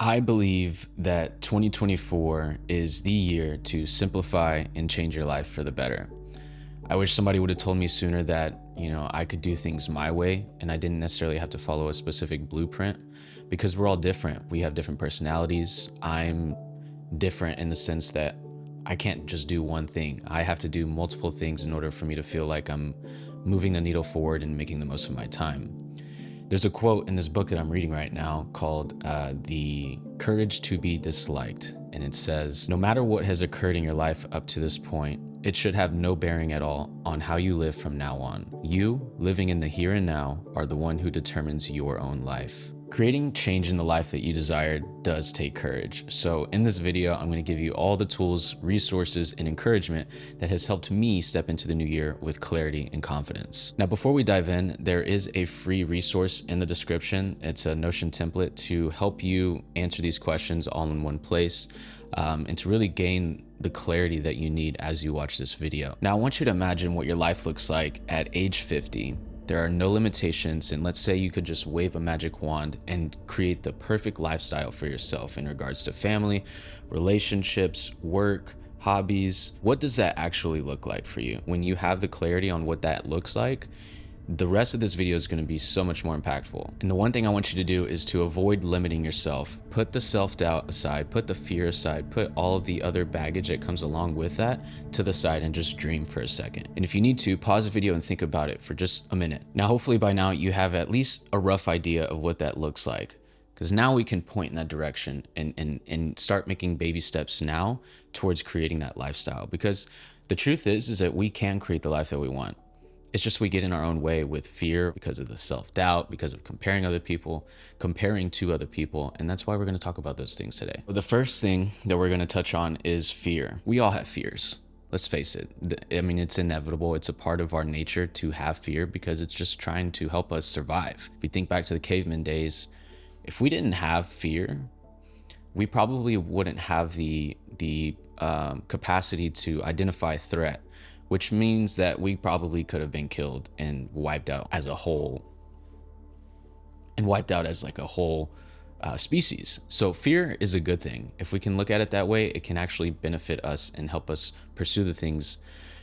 I believe that 2024 is the year to simplify and change your life for the better. I wish somebody would have told me sooner that, I could do things my way and I didn't necessarily have to follow a specific blueprint because we're all different. We have different personalities. I'm different in the sense that I can't just do one thing. I have to do multiple things in order for me to feel like I'm moving the needle forward and making the most of my time. There's a quote in this book that I'm reading right now called The Courage to be Disliked. And it says, no matter what has occurred in your life up to this point, it should have no bearing at all on how you live from now on. You, living in the here and now, are the one who determines your own life. Creating change in the life that you desire does take courage. So in this video, I'm going to give you all the tools, resources, and encouragement that has helped me step into the new year with clarity and confidence. Now, before we dive in, there is a free resource in the description. It's a Notion template to help you answer these questions all in one place and to really gain the clarity that you need as you watch this video. Now, I want you to imagine what your life looks like at age 50. There are no limitations, and let's say you could just wave a magic wand and create the perfect lifestyle for yourself in regards to family, relationships, work, hobbies. What does that actually look like for you? When you have the clarity on what that looks like, the rest of this video is going to be so much more impactful. And the one thing I want you to do is to avoid limiting yourself. Put the self-doubt aside, put the fear aside, put all of the other baggage that comes along with that to the side and just dream for a second. And if you need to, pause the video and think about it for just a minute. Now, hopefully by now you have at least a rough idea of what that looks like, because now we can point in that direction and start making baby steps now towards creating that lifestyle. Because the truth is that we can create the life that we want. It's just we get in our own way with fear because of the self-doubt, because of comparing to other people, and that's why we're going to talk about those things today. The first thing that we're going to touch on is fear. We all have fears. Let's face it. It's inevitable. It's a part of our nature to have fear because it's just trying to help us survive. If you think back to the caveman days, if we didn't have fear, we probably wouldn't have the capacity to identify a threat, which means that we probably could have been killed and wiped out as a whole, species. So fear is a good thing. If we can look at it that way, it can actually benefit us and help us pursue the things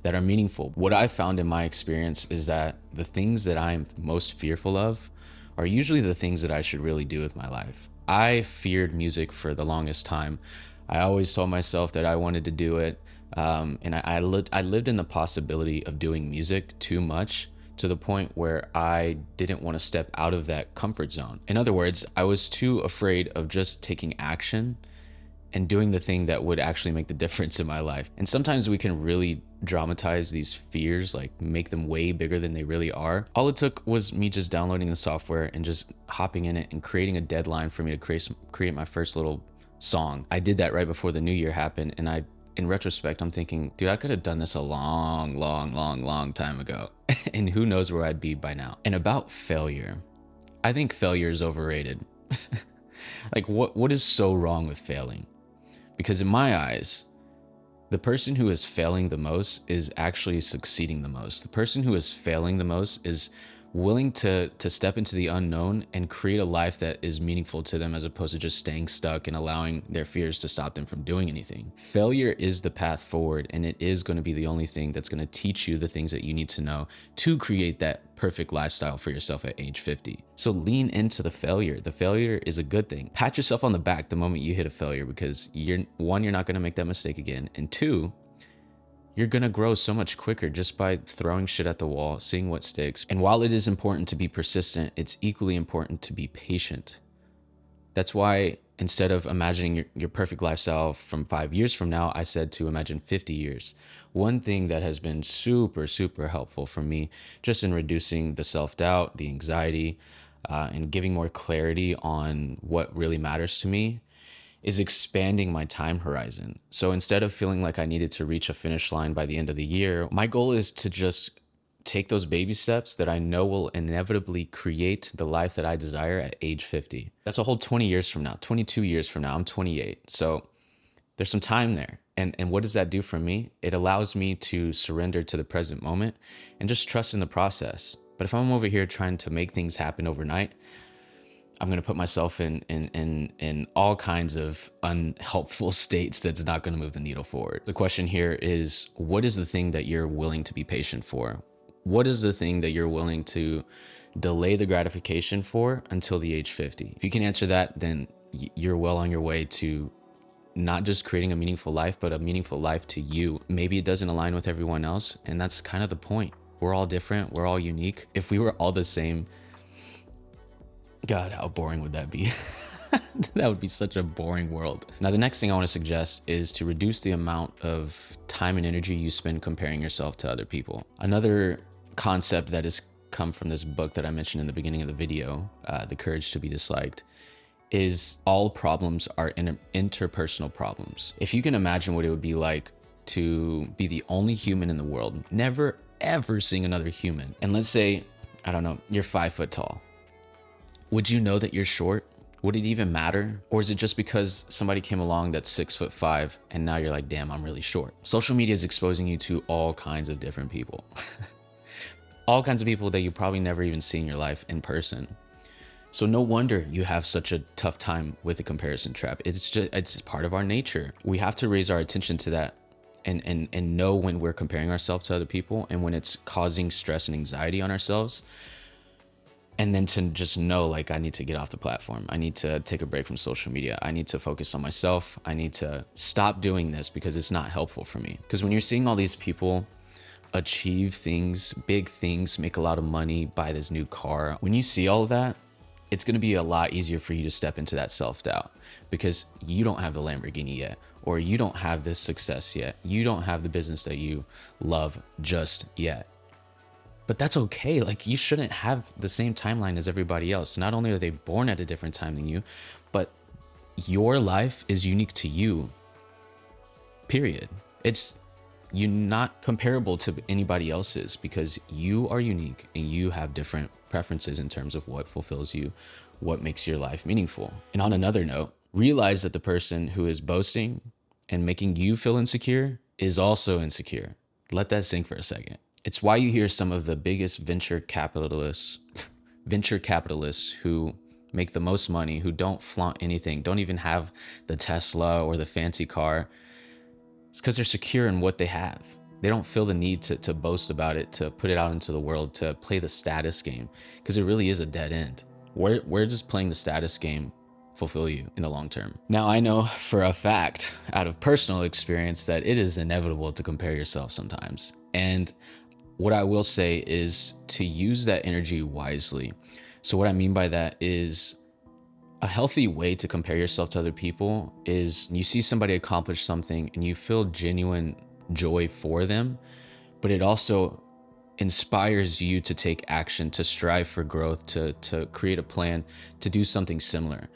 that are meaningful. What I found in my experience is that the things that I'm most fearful of are usually the things that I should really do with my life. I feared music for the longest time. I always told myself that I wanted to do it. And I lived in the possibility of doing music too much to the point where I didn't want to step out of that comfort zone. In other words, I was too afraid of just taking action and doing the thing that would actually make the difference in my life. And sometimes we can really dramatize these fears, like make them way bigger than they really are. All it took was me just downloading the software and just hopping in it and creating a deadline for me to create my first little song. I did that right before the new year happened, and in retrospect, I'm thinking, dude, I could have done this a long time ago. And who knows where I'd be by now. And about failure, I think failure is overrated. Like, what is so wrong with failing? Because in my eyes, the person who is failing the most is actually succeeding the most. The person who is failing the most is willing to step into the unknown and create a life that is meaningful to them, as opposed to just staying stuck and allowing their fears to stop them from doing anything. Failure is the path forward, and it is going to be the only thing that's going to teach you the things that you need to know to create that perfect lifestyle for yourself at age 50. So lean into the failure. The failure is a good thing. Pat yourself on the back the moment you hit a failure, because you're not going to make that mistake again, and two, you're going to grow so much quicker just by throwing shit at the wall, seeing what sticks. And while it is important to be persistent, it's equally important to be patient. That's why instead of imagining your perfect lifestyle from 5 years from now, I said to imagine 50 years. One thing that has been super helpful for me, just in reducing the self-doubt, the anxiety, and giving more clarity on what really matters to me, is expanding my time horizon. So instead of feeling like I needed to reach a finish line by the end of the year, my goal is to just take those baby steps that I know will inevitably create the life that I desire at age 50. That's a whole 20 years from now, 22 years from now. I'm 28. So there's some time there. And what does that do for me? It allows me to surrender to the present moment and just trust in the process. But if I'm over here trying to make things happen overnight, I'm going to put myself in all kinds of unhelpful states that's not going to move the needle forward. The question here is, what is the thing that you're willing to be patient for? What is the thing that you're willing to delay the gratification for until the age 50? If you can answer that, then you're well on your way to not just creating a meaningful life, but a meaningful life to you. Maybe it doesn't align with everyone else, and that's kind of the point. We're all different. We're all unique. If we were all the same, God, how boring would that be? That would be such a boring world. Now, the next thing I want to suggest is to reduce the amount of time and energy you spend comparing yourself to other people. Another concept that has come from this book that I mentioned in the beginning of the video, The Courage to be Disliked, is all problems are interpersonal problems. If you can imagine what it would be like to be the only human in the world, never ever seeing another human, and let's say, I don't know, you're 5 foot tall. Would you know that you're short? Would it even matter? Or is it just because somebody came along that's 6'5" and now you're like, damn, I'm really short? Social media is exposing you to all kinds of different people. All kinds of people that you probably never even see in your life in person. So no wonder you have such a tough time with the comparison trap. It's part of our nature. We have to raise our attention to that and know when we're comparing ourselves to other people and when it's causing stress and anxiety on ourselves. And then to just know, like, I need to get off the platform. I need to take a break from social media. I need to focus on myself. I need to stop doing this because it's not helpful for me. Because when you're seeing all these people achieve things, big things, make a lot of money, buy this new car, when you see all of that, it's going to be a lot easier for you to step into that self-doubt because you don't have the Lamborghini yet, or you don't have this success yet. You don't have the business that you love just yet. But that's okay. Like, you shouldn't have the same timeline as everybody else. Not only are they born at a different time than you, but your life is unique to you, period. You're not comparable to anybody else's because you are unique and you have different preferences in terms of what fulfills you, what makes your life meaningful. And on another note, realize that the person who is boasting and making you feel insecure is also insecure. Let that sink for a second. It's why you hear some of the biggest venture capitalists who make the most money, who don't flaunt anything, don't even have the Tesla or the fancy car. It's because they're secure in what they have. They don't feel the need to boast about it, to put it out into the world, to play the status game, because it really is a dead end. Where does playing the status game fulfill you in the long term? Now, I know for a fact, out of personal experience, that it is inevitable to compare yourself sometimes. And what I will say is to use that energy wisely. So what I mean by that is a healthy way to compare yourself to other people is you see somebody accomplish something and you feel genuine joy for them, but it also inspires you to take action, to strive for growth, to create a plan, to do something similar.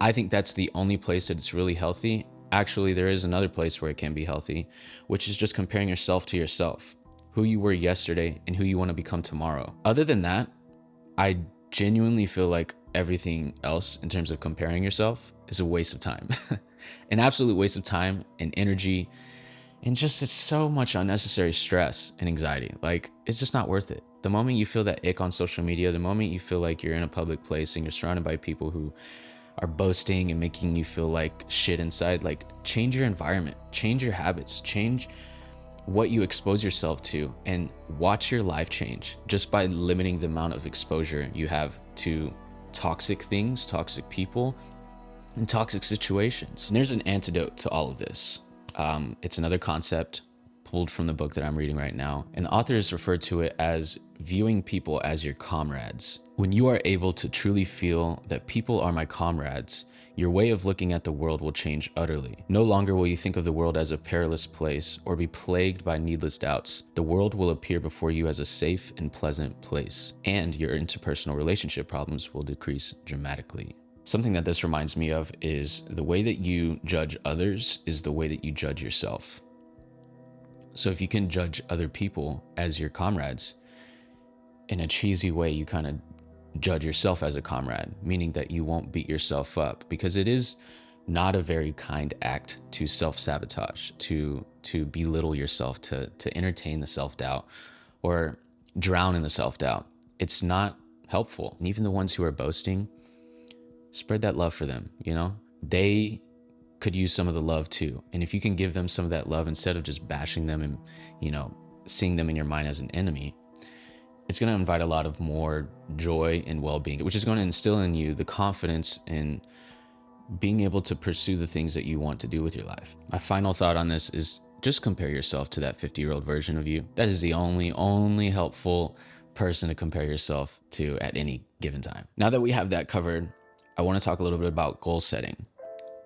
I think that's the only place that it's really healthy. Actually, there is another place where it can be healthy, which is just comparing yourself to yourself, who you were yesterday and who you want to become tomorrow. Other than that, I genuinely feel like everything else in terms of comparing yourself is a waste of time. An absolute waste of time and energy, and just it's so much unnecessary stress and anxiety. Like, it's just not worth it. The moment you feel that ick on social media, the moment you feel like you're in a public place and you're surrounded by people who are boasting and making you feel like shit inside, like, change your environment, change your habits, change what you expose yourself to, and watch your life change just by limiting the amount of exposure you have to toxic things, toxic people, and toxic situations. And there's an antidote to all of this. It's another concept pulled from the book that I'm reading right now, and the authors refer to it as viewing people as your comrades. When you are able to truly feel that people are my comrades, your way of looking at the world will change utterly. No longer will you think of the world as a perilous place or be plagued by needless doubts. The world will appear before you as a safe and pleasant place, and your interpersonal relationship problems will decrease dramatically. Something that this reminds me of is the way that you judge others is the way that you judge yourself. So if you can judge other people as your comrades, in a cheesy way, you kind of judge yourself as a comrade, meaning that you won't beat yourself up, because it is not a very kind act to self-sabotage, to belittle yourself, to entertain the self-doubt or drown in the self-doubt. It's not helpful. And even the ones who are boasting, spread that love for them. They could use some of the love too. And if you can give them some of that love instead of just bashing them and, seeing them in your mind as an enemy, it's going to invite a lot of more joy and well-being, which is going to instill in you the confidence in being able to pursue the things that you want to do with your life. My final thought on this is just compare yourself to that 50-year-old version of you. That is the only helpful person to compare yourself to at any given time. Now that we have that covered, I want to talk a little bit about goal setting.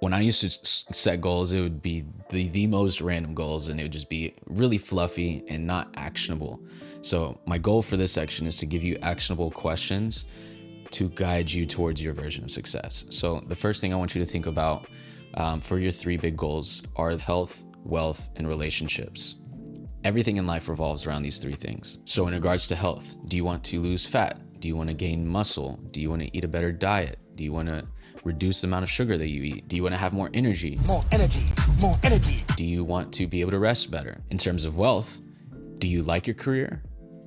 When I used to set goals, it would be the most random goals, and it would just be really fluffy and not actionable. So my goal for this section is to give you actionable questions to guide you towards your version of success. So the first thing I want you to think about for your 3 big goals are health, wealth, and relationships. Everything in life revolves around these 3 things. So in regards to health, do you want to lose fat? Do you want to gain muscle? Do you want to eat a better diet? Do you want to reduce the amount of sugar that you eat? Do you want to have more energy? More energy, more energy. Do you want to be able to rest better? In terms of wealth, do you like your career?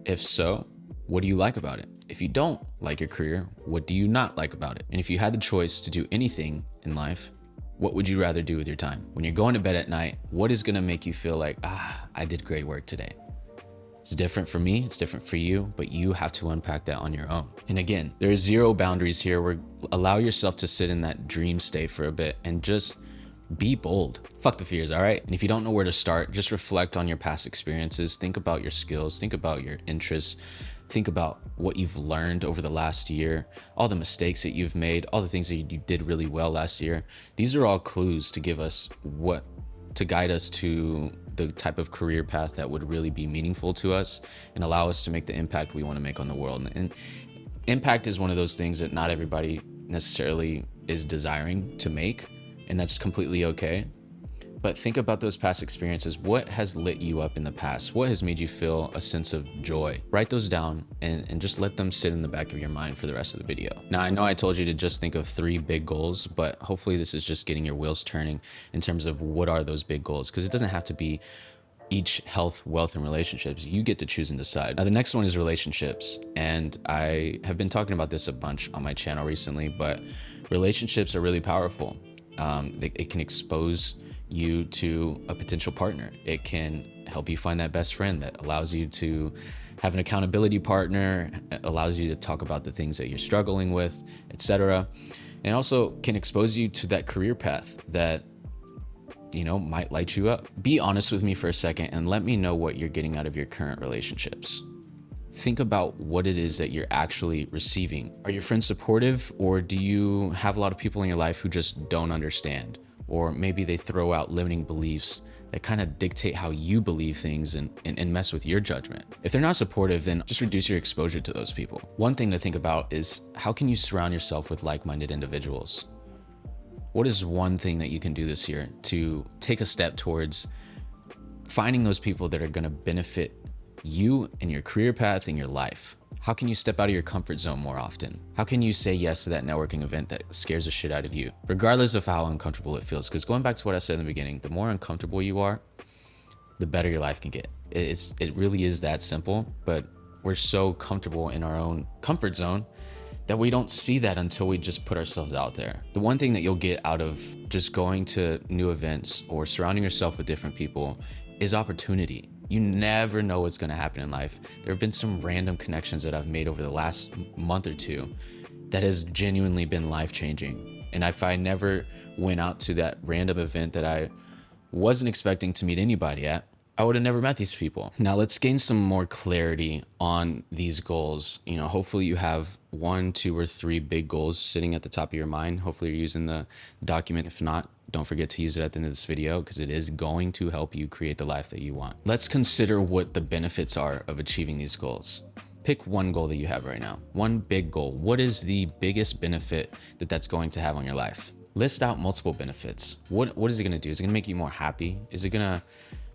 If so, what do you like about it? If you don't like your career, what do you not like about it? And if you had the choice to do anything in life, what would you rather do with your time? When you're going to bed at night, what is going to make you feel like, I did great work today? It's different for me, it's different for you, but you have to unpack that on your own. And again, there is 0 boundaries here. Allow yourself to sit in that dream state for a bit and just be bold. Fuck the fears, all right? And if you don't know where to start, just reflect on your past experiences. Think about your skills, think about your interests, think about what you've learned over the last year, all the mistakes that you've made, all the things that you did really well last year. These are all clues to give us to guide us to the type of career path that would really be meaningful to us and allow us to make the impact we want to make on the world. And impact is one of those things that not everybody necessarily is desiring to make, and that's completely okay. But think about those past experiences. What has lit you up in the past? What has made you feel a sense of joy? Write those down and just let them sit in the back of your mind for the rest of the video. Now, I know I told you to just think of 3 big goals, but hopefully this is just getting your wheels turning in terms of what are those big goals, because it doesn't have to be each health, wealth, and relationships. You get to choose and decide. Now, the next one is relationships. And I have been talking about this a bunch on my channel recently, but relationships are really powerful. It can expose you to a potential partner. It can help you find that best friend that allows you to have an accountability partner, allows you to talk about the things that you're struggling with, etc. And also can expose you to that career path that might light you up. Be honest with me for a second and let me know what you're getting out of your current relationships. Think about what it is that you're actually receiving. Are your friends supportive, or do you have a lot of people in your life who just don't understand? Or maybe they throw out limiting beliefs that kind of dictate how you believe things and mess with your judgment. If they're not supportive, then just reduce your exposure to those people. One thing to think about is, how can you surround yourself with like-minded individuals? What is one thing that you can do this year to take a step towards finding those people that are going to benefit you and your career path and your life? How can you step out of your comfort zone more often? How can you say yes to that networking event that scares the shit out of you, regardless of how uncomfortable it feels? Because going back to what I said in the beginning, the more uncomfortable you are, the better your life can get. It really is that simple, but we're so comfortable in our own comfort zone that we don't see that until we just put ourselves out there. The one thing that you'll get out of just going to new events or surrounding yourself with different people is opportunity. You never know what's going to happen in life. There have been some random connections that I've made over the last month or two that has genuinely been life-changing. And if I never went out to that random event that I wasn't expecting to meet anybody at, I would have never met these people. Now let's gain some more clarity on these goals. Hopefully you have 1, 2, or 3 big goals sitting at the top of your mind. Hopefully you're using the document. If not, don't forget to use it at the end of this video, because it is going to help you create the life that you want. Let's consider what the benefits are of achieving these goals. Pick one goal that you have right now, one big goal. What is the biggest benefit that that's going to have on your life? List out multiple benefits. What is it going to do? Is it going to make you more happy? Is it going to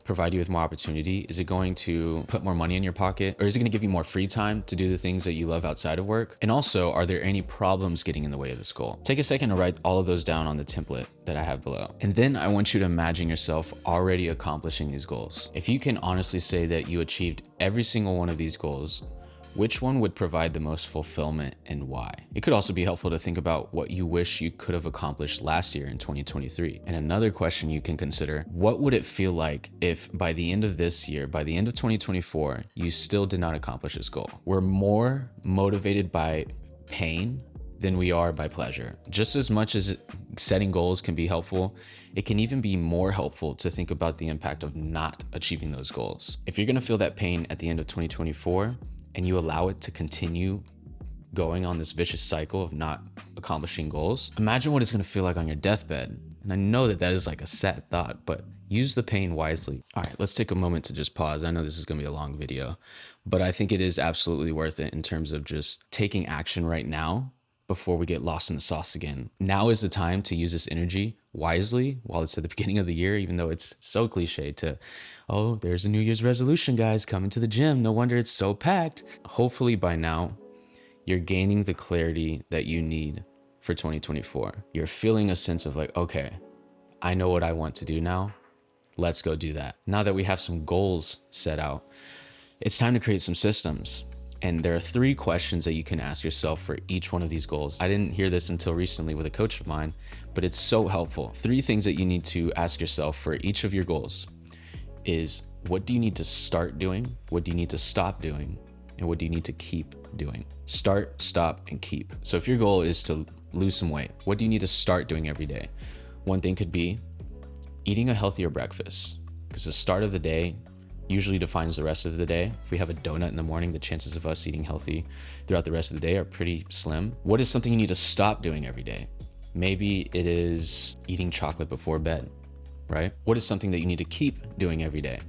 provide you with more opportunity? Is it going to put more money in your pocket? Or is it going to give you more free time to do the things that you love outside of work? And also, are there any problems getting in the way of this goal? Take a second to write all of those down on the template that I have below. And then I want you to imagine yourself already accomplishing these goals. If you can honestly say that you achieved every single one of these goals, Which one would provide the most fulfillment and why? It could also be helpful to think about what you wish you could have accomplished last year in 2023. And another question you can consider, what would it feel like if by the end of this year, by the end of 2024, you still did not accomplish this goal? We're more motivated by pain than we are by pleasure. Just as much as setting goals can be helpful, it can even be more helpful to think about the impact of not achieving those goals. If you're gonna feel that pain at the end of 2024 and you allow it to continue going on this vicious cycle of not accomplishing goals, imagine what it's gonna feel like on your deathbed. And I know that is like a sad thought, but use the pain wisely. All right, let's take a moment to just pause. I know this is gonna be a long video, but I think it is absolutely worth it in terms of just taking action right now before we get lost in the sauce again. Now is the time to use this energy wisely while it's at the beginning of the year, even though it's so cliche to, oh, there's a New Year's resolution, guys, coming to the gym. No wonder it's so packed. Hopefully by now, you're gaining the clarity that you need for 2024. You're feeling a sense of like, okay, I know what I want to do now. Let's go do that. Now that we have some goals set out, it's time to create some systems. And there are 3 questions that you can ask yourself for each one of these goals. I didn't hear this until recently with a coach of mine, but it's so helpful. 3 things that you need to ask yourself for each of your goals is, what do you need to start doing? What do you need to stop doing? And what do you need to keep doing? Start, stop, and keep. So if your goal is to lose some weight, what do you need to start doing every day? One thing could be eating a healthier breakfast, because the start of the day usually defines the rest of the day. If we have a donut in the morning, the chances of us eating healthy throughout the rest of the day are pretty slim. What is something you need to stop doing every day? Maybe it is eating chocolate before bed, right? What is something that you need to keep doing every day?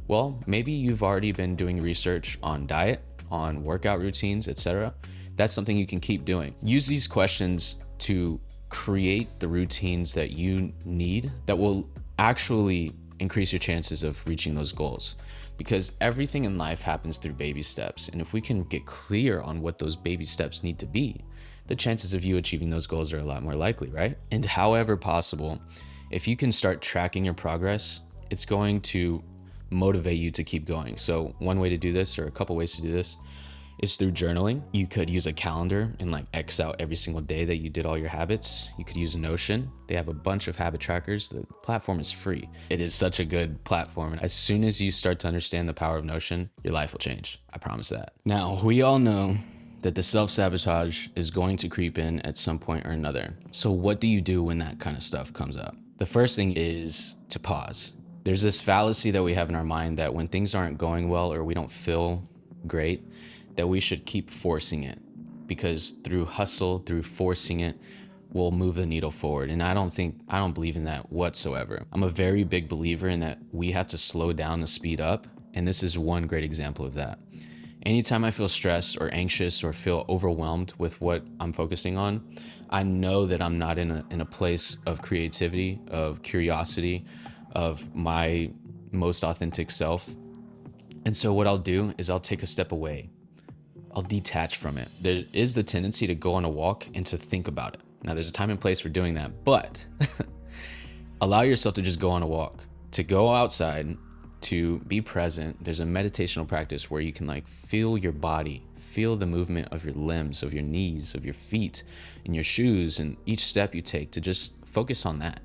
Well, maybe you've already been doing research on diet, on workout routines, etc. That's something you can keep doing. Use these questions to create the routines that you need that will actually increase your chances of reaching those goals, because everything in life happens through baby steps. And if we can get clear on what those baby steps need to be, the chances of you achieving those goals are a lot more likely, right? And however possible, if you can start tracking your progress, it's going to motivate you to keep going. So one way to do this, or a couple ways to do this, is through journaling. You could use a calendar and like X out every single day that you did all your habits. You could use Notion. They have a bunch of habit trackers. The platform is free. It is such a good platform. And as soon as you start to understand the power of Notion, your life will change. I promise that. Now, we all know that the self-sabotage is going to creep in at some point or another. So what do you do when that kind of stuff comes up? The first thing is to pause. There's this fallacy that we have in our mind that when things aren't going well or we don't feel great, that we should keep forcing it, because through hustle, through forcing it, we'll move the needle forward. And I don't believe in that whatsoever. I'm a very big believer in that we have to slow down to speed up. And this is one great example of that. Anytime I feel stressed or anxious or feel overwhelmed with what I'm focusing on, I know that I'm not in a place of creativity, of curiosity, of my most authentic self. And so what I'll do is I'll take a step away. I'll detach from it. There is the tendency to go on a walk and to think about it. Now, there's a time and place for doing that, but allow yourself to just go on a walk, to go outside, to be present. There's a meditational practice where you can like feel your body, feel the movement of your limbs, of your knees, of your feet, and your shoes, and each step you take, to just focus on that.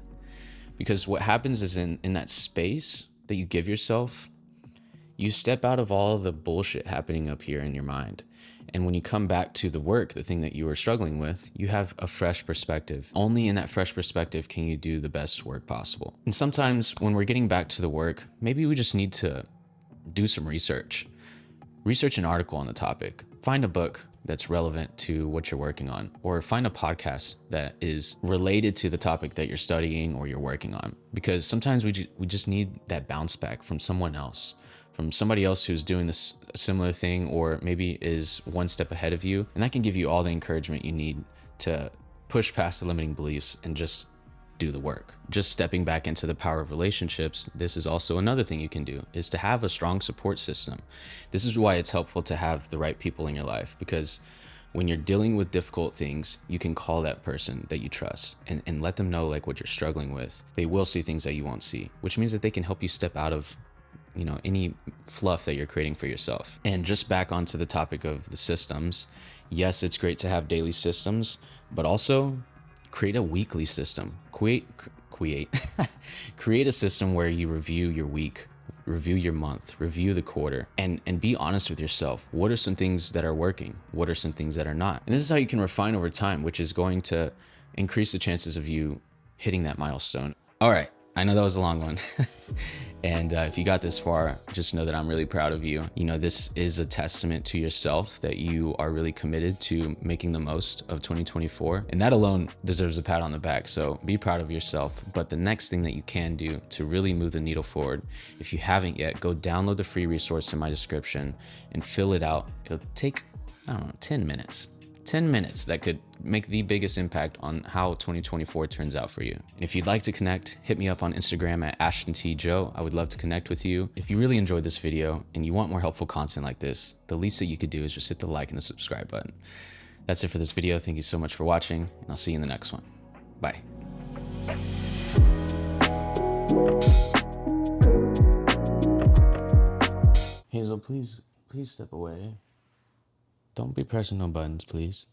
Because what happens is in that space that you give yourself, you step out of all the bullshit happening up here in your mind. And when you come back to the work, the thing that you were struggling with, you have a fresh perspective. Only in that fresh perspective can you do the best work possible. And sometimes when we're getting back to the work, maybe we just need to do some research. Research an article on the topic. Find a book that's relevant to what you're working on, or find a podcast that is related to the topic that you're studying or you're working on. Because sometimes we just need that bounce back from someone else, from somebody else who's doing this similar thing, or maybe is one step ahead of you. And that can give you all the encouragement you need to push past the limiting beliefs and just do the work. Just stepping back into the power of relationships, this is also another thing you can do, is to have a strong support system. This is why it's helpful to have the right people in your life, because when you're dealing with difficult things, you can call that person that you trust and let them know like what you're struggling with. They will see things that you won't see, which means that they can help you step out of any fluff that you're creating for yourself. And just back onto the topic of the systems, yes, it's great to have daily systems, but also create a weekly system. Create a system where you review your week, review your month, review the quarter, and be honest with yourself. What are some things that are working? What are some things that are not? And this is how you can refine over time, which is going to increase the chances of you hitting that milestone. All right, I know that was a long one. And if you got this far, just know that I'm really proud of you. This is a testament to yourself that you are really committed to making the most of 2024. And that alone deserves a pat on the back. So be proud of yourself. But the next thing that you can do to really move the needle forward, if you haven't yet, go download the free resource in my description and fill it out. It'll take, 10 minutes. 10 minutes that could make the biggest impact on how 2024 turns out for you. And if you'd like to connect, hit me up on Instagram at AshtonTJoe. I would love to connect with you. If you really enjoyed this video and you want more helpful content like this, the least that you could do is just hit the like and the subscribe button. That's it for this video. Thank you so much for watching, and I'll see you in the next one. Bye. Hazel, please step away. Don't be pressing no buttons, please.